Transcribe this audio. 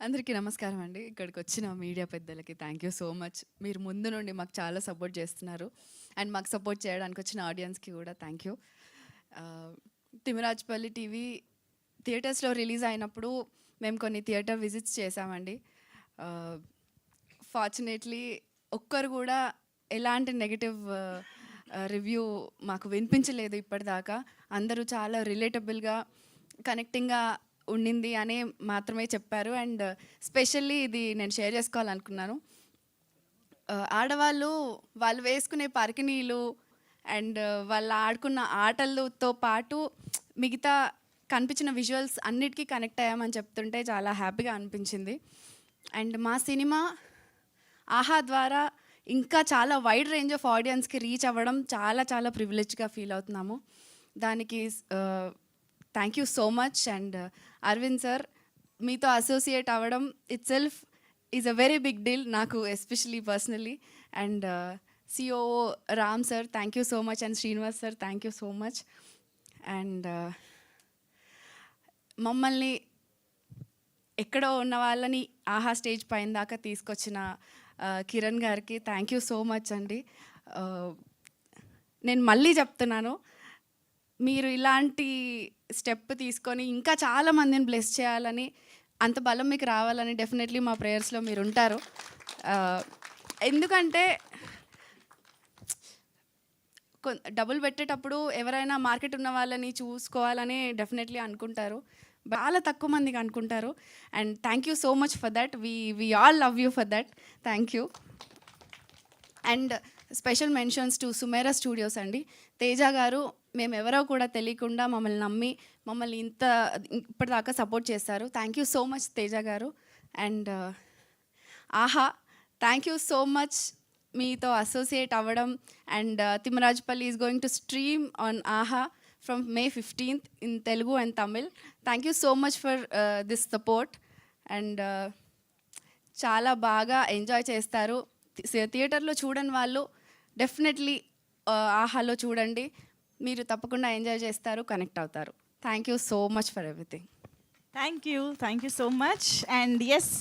అందరికీ నమస్కారం అండి. ఇక్కడికి వచ్చిన మీడియా పెద్దలకి థ్యాంక్ యూ సో మచ్. మీరు ముందు నుండి మాకు చాలా సపోర్ట్ చేస్తున్నారు. అండ్ మాకు సపోర్ట్ చేయడానికి వచ్చిన ఆడియన్స్కి కూడా థ్యాంక్ యూ. తిమరాజ్పల్లి టీవీ థియేటర్స్లో రిలీజ్ అయినప్పుడు మేము కొన్ని థియేటర్ విజిట్స్ చేసామండి. ఫార్చునేట్లీ ఒక్కరు కూడా ఎలాంటి నెగిటివ్ రివ్యూ మాకు వినిపించలేదు ఇప్పటిదాకా. అందరూ చాలా రిలేటబుల్గా కనెక్టింగ్గా ఉండింది అని మాత్రమే చెప్పారు. అండ్ స్పెషల్లీ ఇది నేను షేర్ చేసుకోవాలనుకున్నాను. ఆడవాళ్ళు వాళ్ళు వేసుకునే పరికిణీలు అండ్ వాళ్ళు ఆడుకున్న ఆటలతో పాటు మిగతా కనిపించిన విజువల్స్ అన్నిటికీ కనెక్ట్ అయ్యామని చెప్తుంటే చాలా హ్యాపీగా అనిపించింది. అండ్ మా సినిమా ఆహా ద్వారా ఇంకా చాలా వైడ్ రేంజ్ ఆఫ్ ఆడియన్స్కి రీచ్ అవ్వడం చాలా చాలా ప్రివిలేజ్గా ఫీల్ అవుతున్నాము. దానికి thank you so much. And Aravind sir, మీతో అసోసియేట్ అవ్వడం itself is a very big deal నాకు, especially personally. And COO Ram sir, thank you so much. And Srinivas sir, thank you so much. And మమ్మల్ని ఎక్కడో ఉన్న వాళ్ళని ఆహా స్టేజ్ పైన దాకా తీసుకొచ్చిన కిరణ్ గారికి థ్యాంక్ యూ సో మచ్ అండి. నేను మళ్ళీ చెప్తున్నాను, మీరు ఇలాంటి స్టెప్ తీసుకొని ఇంకా చాలా మందిని బ్లెస్ చేయాలని, అంత బలం మీకు రావాలని డెఫినెట్లీ మా ప్రేయర్స్లో మీరు ఉంటారు. ఎందుకంటే డబ్బులు పెట్టేటప్పుడు ఎవరైనా మార్కెట్ ఉన్న వాళ్ళని చూసుకోవాలని డెఫినెట్లీ అనుకుంటారు, చాలా తక్కువ మందికి అనుకుంటారు. And thank you so much for that. We all love you for that. Thank you. And special mentions to Sumera studios అండి. తేజ గారు మేము ఎవరో కూడా తెలియకుండా మమ్మల్ని నమ్మి మమ్మల్ని ఇప్పటిదాకా సపోర్ట్ చేస్తారు. Thank you so much Teja గారు. And Aha, thank you so much మీతో అసోసియేట్ అవ్వడం. And Thimarajpally is going to stream on Aha from May 15th in Telugu and Tamil. Thank you so much for this support. And చాలా బాగా enjoy చేస్తారు. థియేటర్లో చూడని వాళ్ళు definitely ఆహాలో చూడండి, మీరు తప్పకుండా ఎంజాయ్ చేస్తారు, కనెక్ట్ అవుతారు. Thank you so much for everything. Thank you so much. And yes,